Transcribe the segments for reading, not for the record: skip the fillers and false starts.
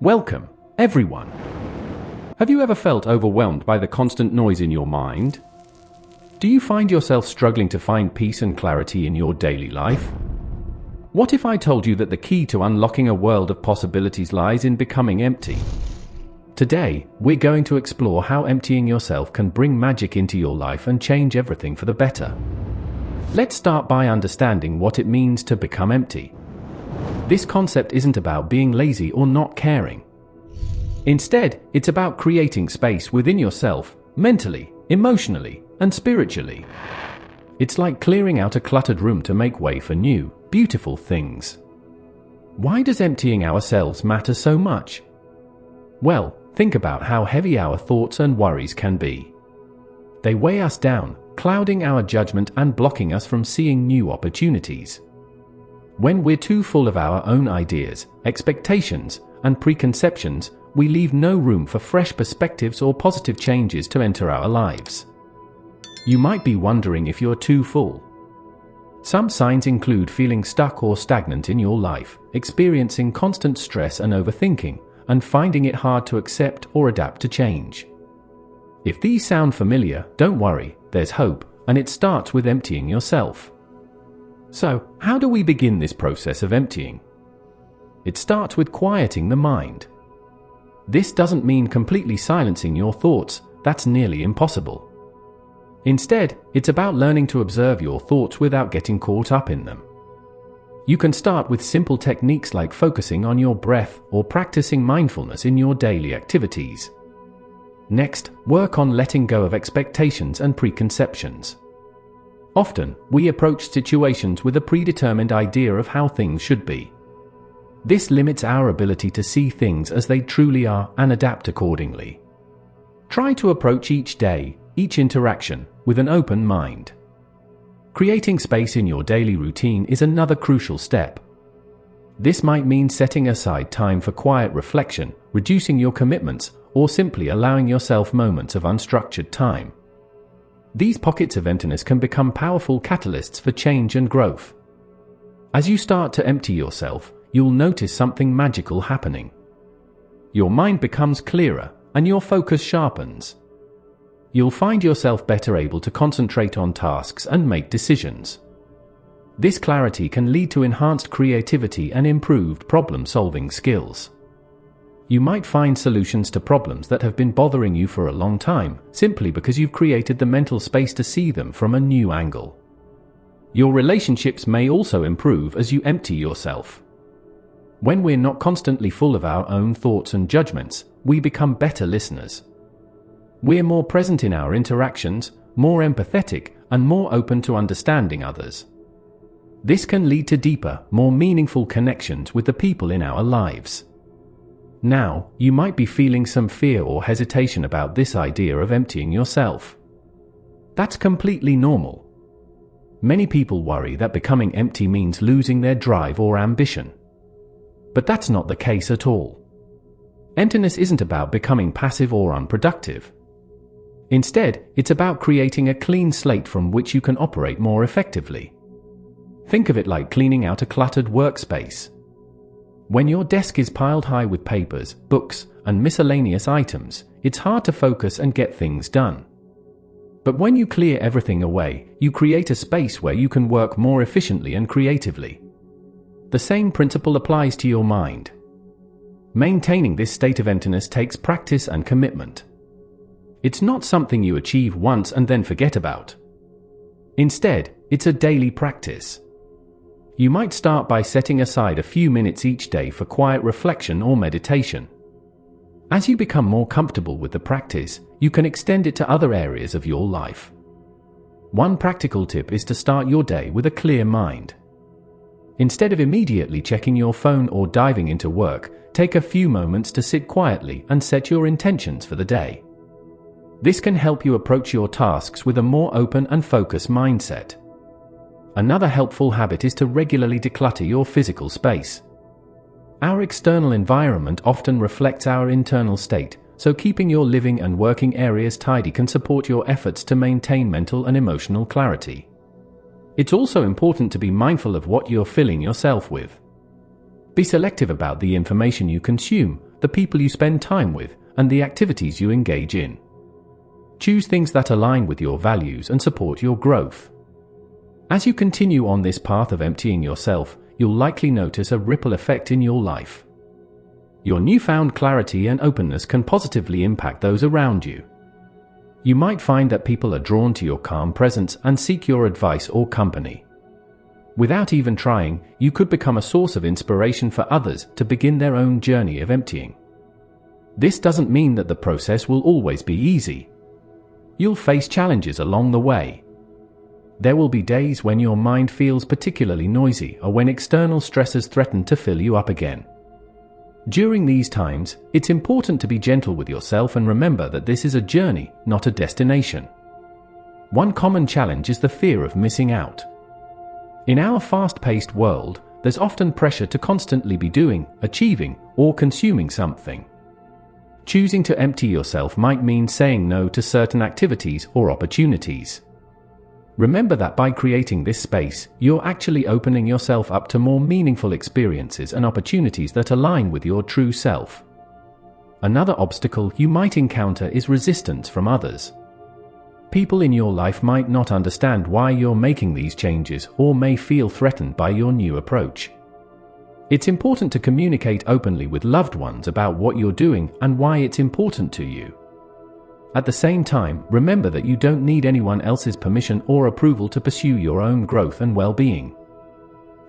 Welcome, everyone. Have you ever felt overwhelmed by the constant noise in your mind? Do you find yourself struggling to find peace and clarity in your daily life? What if I told you that the key to unlocking a world of possibilities lies in becoming empty? Today, we're going to explore how emptying yourself can bring magic into your life and change everything for the better. Let's start by understanding what it means to become empty. This concept isn't about being lazy or not caring. Instead, it's about creating space within yourself, mentally, emotionally, and spiritually. It's like clearing out a cluttered room to make way for new, beautiful things. Why does emptying ourselves matter so much? Well, think about how heavy our thoughts and worries can be. They weigh us down, clouding our judgment and blocking us from seeing new opportunities. When we're too full of our own ideas, expectations, and preconceptions, we leave no room for fresh perspectives or positive changes to enter our lives. You might be wondering if you're too full. Some signs include feeling stuck or stagnant in your life, experiencing constant stress and overthinking, and finding it hard to accept or adapt to change. If these sound familiar, don't worry, there's hope, and it starts with emptying yourself. So, how do we begin this process of emptying? It starts with quieting the mind. This doesn't mean completely silencing your thoughts, that's nearly impossible. Instead, it's about learning to observe your thoughts without getting caught up in them. You can start with simple techniques like focusing on your breath or practicing mindfulness in your daily activities. Next, work on letting go of expectations and preconceptions. Often, we approach situations with a predetermined idea of how things should be. This limits our ability to see things as they truly are and adapt accordingly. Try to approach each day, each interaction, with an open mind. Creating space in your daily routine is another crucial step. This might mean setting aside time for quiet reflection, reducing your commitments, or simply allowing yourself moments of unstructured time. These pockets of emptiness can become powerful catalysts for change and growth. As you start to empty yourself, you'll notice something magical happening. Your mind becomes clearer, and your focus sharpens. You'll find yourself better able to concentrate on tasks and make decisions. This clarity can lead to enhanced creativity and improved problem-solving skills. You might find solutions to problems that have been bothering you for a long time, simply because you've created the mental space to see them from a new angle. Your relationships may also improve as you empty yourself. When we're not constantly full of our own thoughts and judgments, we become better listeners. We're more present in our interactions, more empathetic, and more open to understanding others. This can lead to deeper, more meaningful connections with the people in our lives. Now, you might be feeling some fear or hesitation about this idea of emptying yourself. That's completely normal. Many people worry that becoming empty means losing their drive or ambition. But that's not the case at all. Emptiness isn't about becoming passive or unproductive. Instead, it's about creating a clean slate from which you can operate more effectively. Think of it like cleaning out a cluttered workspace. When your desk is piled high with papers, books, and miscellaneous items, it's hard to focus and get things done. But when you clear everything away, you create a space where you can work more efficiently and creatively. The same principle applies to your mind. Maintaining this state of emptiness takes practice and commitment. It's not something you achieve once and then forget about. Instead, it's a daily practice. You might start by setting aside a few minutes each day for quiet reflection or meditation. As you become more comfortable with the practice, you can extend it to other areas of your life. One practical tip is to start your day with a clear mind. Instead of immediately checking your phone or diving into work, take a few moments to sit quietly and set your intentions for the day. This can help you approach your tasks with a more open and focused mindset. Another helpful habit is to regularly declutter your physical space. Our external environment often reflects our internal state, so keeping your living and working areas tidy can support your efforts to maintain mental and emotional clarity. It's also important to be mindful of what you're filling yourself with. Be selective about the information you consume. the people you spend time with, and the activities you engage in. Choose things that align with your values and support your growth. As you continue on this path of emptying yourself, you'll likely notice a ripple effect in your life. Your newfound clarity and openness can positively impact those around you. You might find that people are drawn to your calm presence and seek your advice or company. Without even trying, you could become a source of inspiration for others to begin their own journey of emptying. This doesn't mean that the process will always be easy. You'll face challenges along the way. There will be days when your mind feels particularly noisy or when external stressors threaten to fill you up again. During these times, it's important to be gentle with yourself and remember that this is a journey, not a destination. One common challenge is the fear of missing out. In our fast-paced world, there's often pressure to constantly be doing, achieving, or consuming something. Choosing to empty yourself might mean saying no to certain activities or opportunities. Remember that by creating this space, you're actually opening yourself up to more meaningful experiences and opportunities that align with your true self. Another obstacle you might encounter is resistance from others. People in your life might not understand why you're making these changes or may feel threatened by your new approach. It's important to communicate openly with loved ones about what you're doing and why it's important to you. At the same time, remember that you don't need anyone else's permission or approval to pursue your own growth and well-being.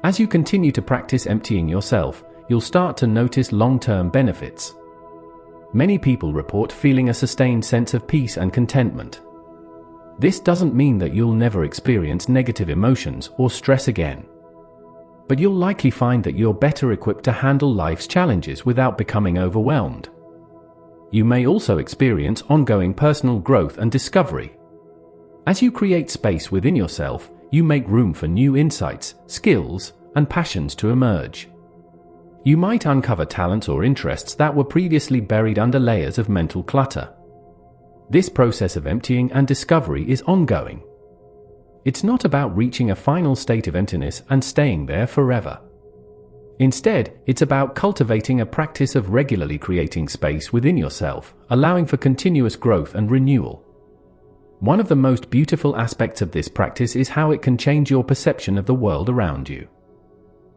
As you continue to practice emptying yourself, you'll start to notice long-term benefits. Many people report feeling a sustained sense of peace and contentment. This doesn't mean that you'll never experience negative emotions or stress again. But you'll likely find that you're better equipped to handle life's challenges without becoming overwhelmed. You may also experience ongoing personal growth and discovery. As you create space within yourself, you make room for new insights, skills, and passions to emerge. You might uncover talents or interests that were previously buried under layers of mental clutter. This process of emptying and discovery is ongoing. It's not about reaching a final state of emptiness and staying there forever. Instead, it's about cultivating a practice of regularly creating space within yourself, allowing for continuous growth and renewal. One of the most beautiful aspects of this practice is how it can change your perception of the world around you.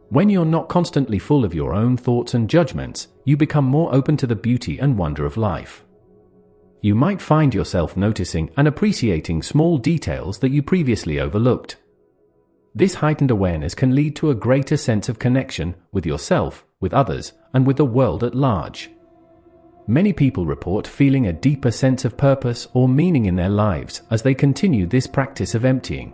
When you're not constantly full of your own thoughts and judgments, you become more open to the beauty and wonder of life. You might find yourself noticing and appreciating small details that you previously overlooked. This heightened awareness can lead to a greater sense of connection with yourself, with others, and with the world at large. Many people report feeling a deeper sense of purpose or meaning in their lives as they continue this practice of emptying.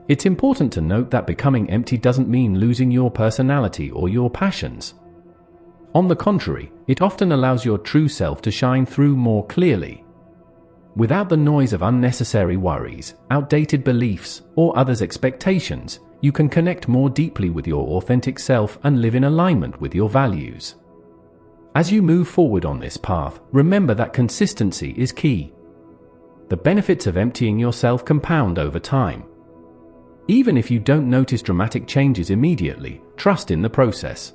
It's important to note that becoming empty doesn't mean losing your personality or your passions. On the contrary, it often allows your true self to shine through more clearly. Without the noise of unnecessary worries, outdated beliefs, or others' expectations, you can connect more deeply with your authentic self and live in alignment with your values. As you move forward on this path, remember that consistency is key. The benefits of emptying yourself compound over time. Even if you don't notice dramatic changes immediately, trust in the process.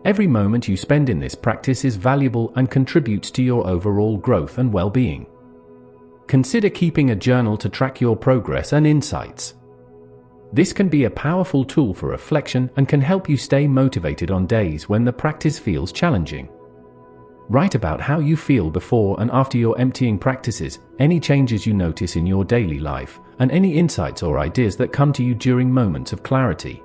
Every moment you spend in this practice is valuable and contributes to your overall growth and well-being. Consider keeping a journal to track your progress and insights. This can be a powerful tool for reflection and can help you stay motivated on days when the practice feels challenging. Write about how you feel before and after your emptying practices, any changes you notice in your daily life, and any insights or ideas that come to you during moments of clarity.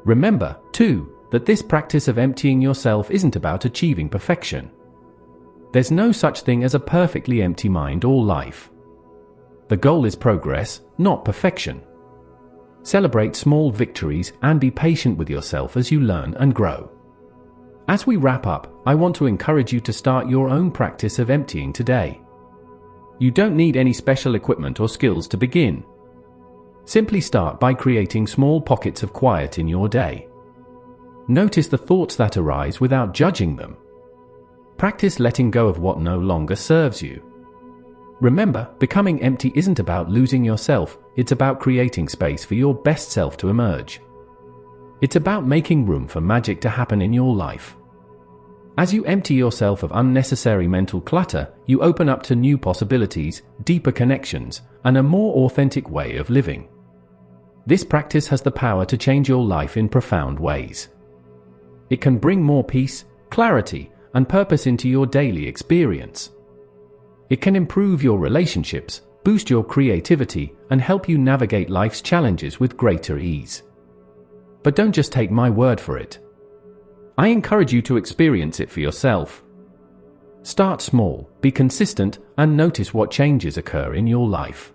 Remember, too, that this practice of emptying yourself isn't about achieving perfection. There's no such thing as a perfectly empty mind or life. The goal is progress, not perfection. Celebrate small victories and be patient with yourself as you learn and grow. As we wrap up, I want to encourage you to start your own practice of emptying today. You don't need any special equipment or skills to begin. Simply start by creating small pockets of quiet in your day. Notice the thoughts that arise without judging them. Practice letting go of what no longer serves you. Remember, becoming empty isn't about losing yourself, it's about creating space for your best self to emerge. It's about making room for magic to happen in your life. As you empty yourself of unnecessary mental clutter, you open up to new possibilities, deeper connections, and a more authentic way of living. This practice has the power to change your life in profound ways. It can bring more peace, clarity, and purpose into your daily experience. It can improve your relationships, boost your creativity, and help you navigate life's challenges with greater ease. But don't just take my word for it. I encourage you to experience it for yourself. Start small, be consistent, and notice what changes occur in your life.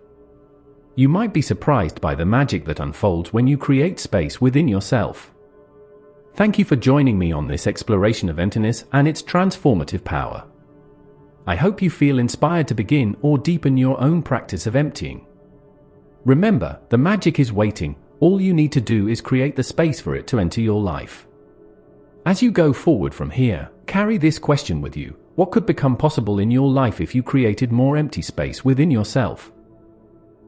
You might be surprised by the magic that unfolds when you create space within yourself. Thank you for joining me on this exploration of emptiness and its transformative power. I hope you feel inspired to begin or deepen your own practice of emptying. Remember, the magic is waiting. All you need to do is create the space for it to enter your life. As you go forward from here, carry this question with you: what could become possible in your life if you created more empty space within yourself?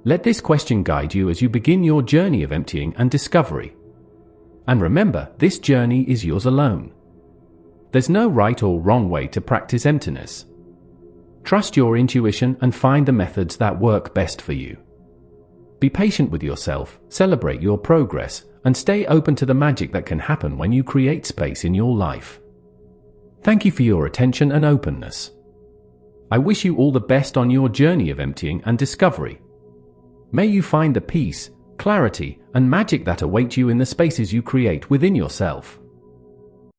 Let this question guide you as you begin your journey of emptying and discovery. And remember, this journey is yours alone. There's no right or wrong way to practice emptiness. Trust your intuition and find the methods that work best for you. Be patient with yourself, celebrate your progress, and stay open to the magic that can happen when you create space in your life. Thank you for your attention and openness. I wish you all the best on your journey of emptying and discovery. May you find the peace, clarity, and magic that await you in the spaces you create within yourself.